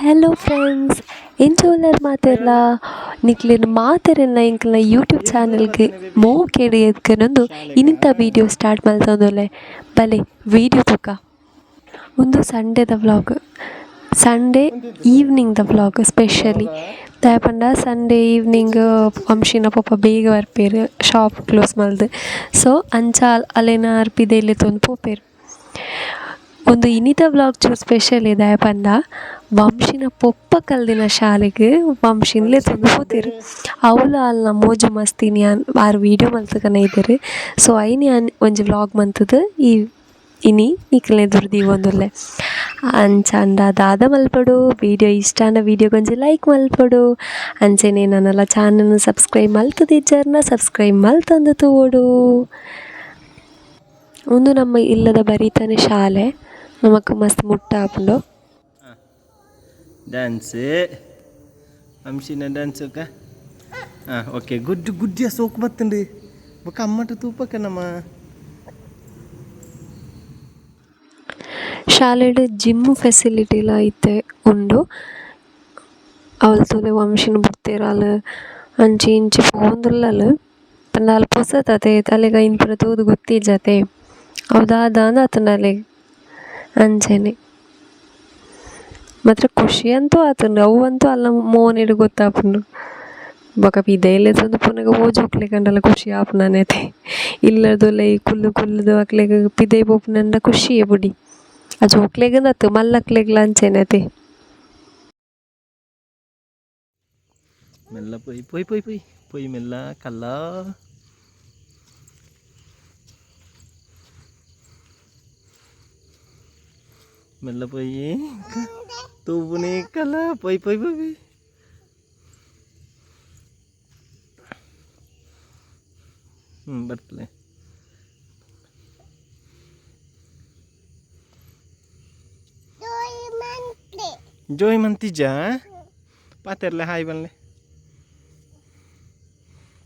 Hello friends, ಎಂಚೋಲರ್ ಮಾತೆಲ್ಲ ನಿಕ್ಲಿನ ಮಾತೆರೆಲ್ಲ ಇಂಕ್ಲ YouTube ಚಾನಲ್ಗೆ ಮೋ ಕೆಡಿಯದ್ಕನೊಂದು ಇನ್ನಿಂತ ವೀಡಿಯೋ ಸ್ಟಾರ್ಟ್ ಮಲ್ತೊಂದುಲ್ಲೆ ಬಲೆ ವೀಡಿಯೋ ತೂಕ ಒಂದು ಸಂಡೇದ ವ್ಲಾಗ್, ಸಂಡೇ ಈವ್ನಿಂಗ್ದ ವ್ಲಾಗ್ ಸ್ಪೆಷಲಿ ದಾಯಪಂಡ ಸಂಡೇ ಈವ್ನಿಂಗ್ ವಂಶಿನ ಪಪ್ಪ ಬೇಗ ಬರ್ಪೇರು ಶಾಪ್ ಕ್ಲೋಸ್ ಮಲ್ದು. ಸೊ ಅಂಚ ಅಲೆನ ಅರ್ಪಿದೆಲೆ ತೊಂದು ಪೋಪೇರು. ಒಂದು ಇನ್ನಿತ ವ್ಲಾಗ್ ಚೂರು ಸ್ಪೆಷಲ್ ಇದೆ ಪಂಡ ವಂಶಿನ ಪೊಪ್ಪ ಕಲ್ದಿನ ಶಾಲೆಗೆ ವಂಶಿನ್ಲೆ ತಂದು ಹೋತಿರು. ಅವಳು ಅಲ್ಲ ಮೋಜು ಮಸ್ತಿನಿ ಆರು ವೀಡಿಯೋ ಮಲ್ತಕನ ಇದ್ದಾರೆ. ಸೊ ಐನಿ ಒಂಜಿ ವ್ಲಾಗ್ ಮಂತದ್ದು ಈ ಇನಿ ನಿಕ್ಲೆ ದುರ್ದಿ ಒಂದುಲ್ಲೆ ಅಂಚಂಡ ದಾದ ಮಲ್ಪಡು. ವೀಡಿಯೋ ಇಷ್ಟಾನ ವೀಡಿಯೋ ಗೊಂಜಿ ಲೈಕ್ ಮಲ್ಪಡು. ಅಂಚೆನೆ ನನ್ನೆಲ್ಲ ಚಾನಲ್ನ ಸಬ್ಸ್ಕ್ರೈಬ್ ಮಲ್ತದಿಜ್ಜರ್ನ ಸಬ್ಸ್ಕ್ರೈಬ್ ಮಲ್ತಂದು ತೋಡು. ಒಂದು ನಮ್ಮ ಇಲ್ಲದ ಬರೀತಾನೆ ಶಾಲೆ ನಮಕ್ ಮಸ್ತ್ ಮುಟ್ಟ ಆಪುಂಡು. ಡ್ಯಾನ್ಸ್ ಅಂಶಿನ ಡ್ಯಾನ್ಸ್ ಓಕೆ ಗುಡ್ಡು ಗುಡ್ಡಿಯ ಸೋಕು ಬತ್ತಂಡು ಬೊಕ್ಕ ಅಮ್ಮಟ ತೂಪಕ್ಕ ನಮ್ಮ ಶಾಲೆಡ್ ಜಿಮ್ ಫೆಸಿಲಿಟಿಲ ಐತೆ ಉಂಡು. ಅವಳು ತೂಲೆ ವಂಶಿನ ಬುಡ್ತೇರಾಲು ಅಂಚಿ ಇಂಚಿ ಪೋಂದುಲ್ಲಲು ಪಂಡ ಅಲ್ಪ ಪೊಸತತೆ ತಲೆಗ ಇಂಪುರ ತೂದು ಗೊತ್ತಿಜ್ಜತೆ ಅವದಾದ ಆತಂಡಲೆ ಅಂಚೆನೆ ಮಾತ್ರ ಖುಷಿ ಅಂತೂ ಆತುಂಡು. ಅವು ಅಂತೂ ಅಲ್ಲ ಮೋನೆಡು ಗೊತ್ತಾಪುಂಡು ಬೊಕ ಪಿದೆಯಲ್ಲೇ ತಂದು ಪುನಗ ಓಜೋಕ್ಲೆ ಕಂಡಲ ಖುಷಿ ಆಪುನನೆತೆ. ಇಲ್ಲದೊಲೆ ಕುಲ್ಲು ಕುಲ್ಲುದು ಅಕ್ಲೆಗ್ ಪಿದೆ ಪೋಪುನಂಡ ಖುಷಿಯೇ ಬುಡಿ. ಆ ಜೋಕ್ಲೆಗಂದತ್ತು ಮಲ್ಲಕ್ಲೆಗ್ಲ ಅಂಚೆನತೆ. ಮೆಲ್ಲ ಪೊಯ್ ಪೊಯ್ ಪೊಯ್ ಪೊಯ್ ಪೊಯ್ ಮೆಲ್ಲ ಕಲ್ಲ ಮೆಲ್ಲ ಪೊಯ್ ತೂಬುನಿ ಕಲ್ಲ ಪೊಯ್ ಪೊಯ್ ಪೊಯ್ ಪೊಯ್ ಬರ್ತಲೆ ಜೋಯ್ ಮಂತಿಜ ಪಾತೆರ್ಲೆ ಹಾಯ್ ಬನ್ಲೆ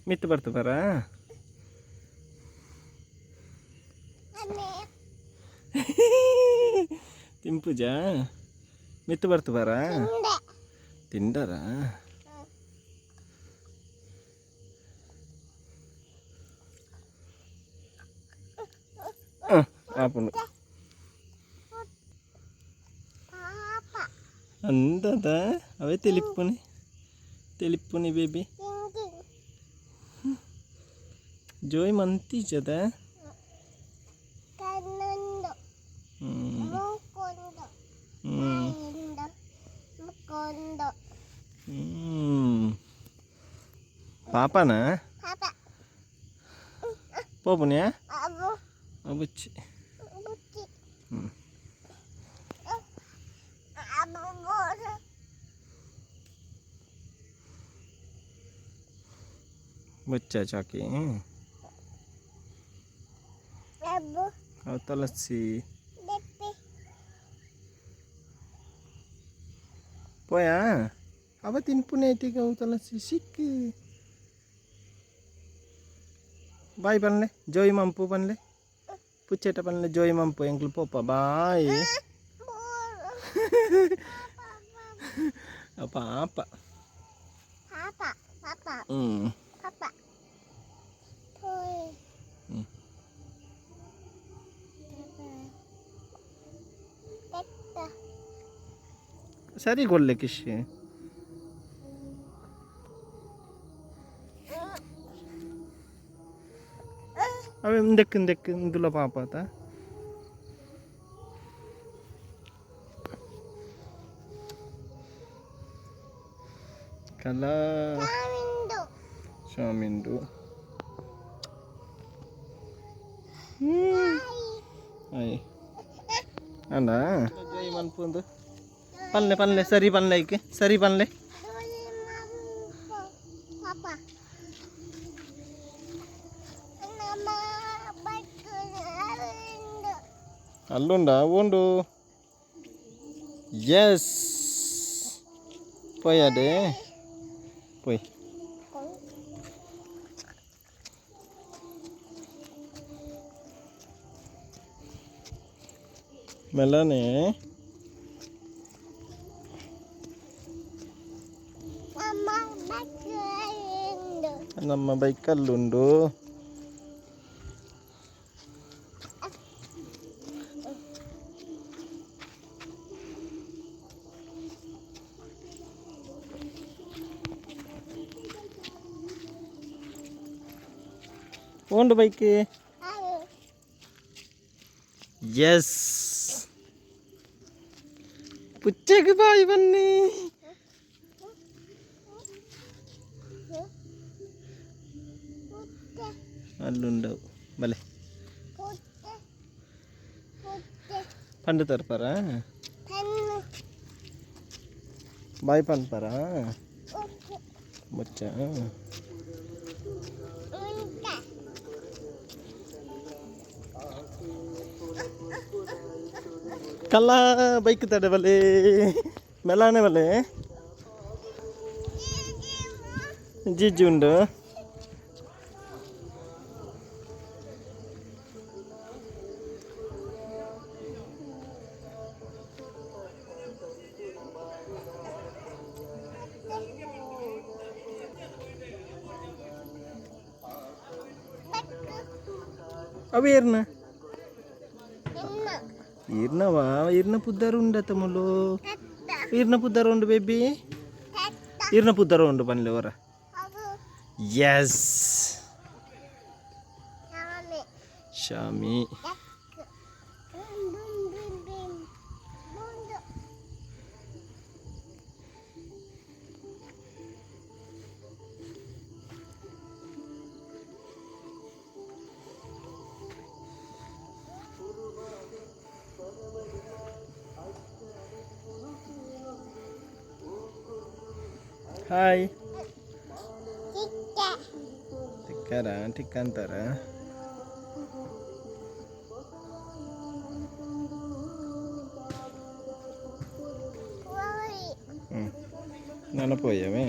ಮಿತ್ತು ಬರ್ತ ಬರ ತಿಂಪುಜ ಮಿತ್ತು ಬರ್ತ ಬರ ತಿಂಡರ ಆಪುಂಡು ಅಂದದ ಅವೇ ತೆಲಿಪ್ಪುನಿ ಬೇಬಿ ಜೋಯ್ ಮಂತಿಜದ ಪಾಪನ ಪೋಪುನ್ಯಾ ಬುಚ್ಚಿ ಬಚ್ಚ ಚಾಕಿ ತಲಸಿ ಪೋಯಾ ಅವ ತಿನ್ಪುನೆ ಐತಿಗ ಅವು ತಲಸಿ ಸಿಕ್ಕಿ ಬಾಯ್ ಬನ್ಲೆ ಜೋಯ್ ಮಂಪು ಬನ್ಲೆ ಪುಚ್ಚೇಟ ಬನ್ಲೆ ಜೋಯ್ ಮಂಪು ಎಂಕ್ಲು ಪೋಪ ಬಾಯ್ ಪಾಪ ಸರಿ ಕೊಡ್ಲೆ ಕಿಶಿ ಅವೆ ದೆಕ್ಕ ಇಂದುಲ ಪಾಪ ಆತ ಕಲ ಶಾಮಿಂಡು ಆಯ್ ಅಲ್ಲ ಜೈ ಮನ್ಪುಂದು ಪನ್ಲೆ ಪನ್ಲೆ ಸರಿ ಪನ್ಲೆ ಈಕೆ ಸರಿ ಪನ್ಲೆ ಅಲ್ಲುಂಡ ಉಂಡು ಎಸ್ ಪೊಯ್ಯದೆ ಪೊಯ್ ಮೆಲ್ಲನೆ ನಮ್ಮ ಬೈಕಲ್ಲುಂಡು. ಉಂಡು ಬೈಕ್. ಎಸ್ ಪುಚ್ಚಗೆ ಬಾಯಿ ಬನ್ನಿ. ಅಲ್ಲುಂಡವು ಬಲೆ పండు తరపరా బాయ్ పనపరా బచ్చా ಕಲ್ಲ ಬೈಕ್ ತಡೆ ಬಲೆ ಮೆಲಾನೆ ಬಲೆ ಜಿಜ್ಜು ಉಂಡು. అవి ఈర్నవా ఈర్న పుద్దరు ఉండ తమ్ముళ్ళు. ఈర్న పుద్దరు ఉండు బేబీ. ఈర్న పుద్దరు ఉండు పనులు ఎవరా. ఎస్ షామి. హాయ్ టిక్కారా టిక్ అంటారా. నన్నపోయామే.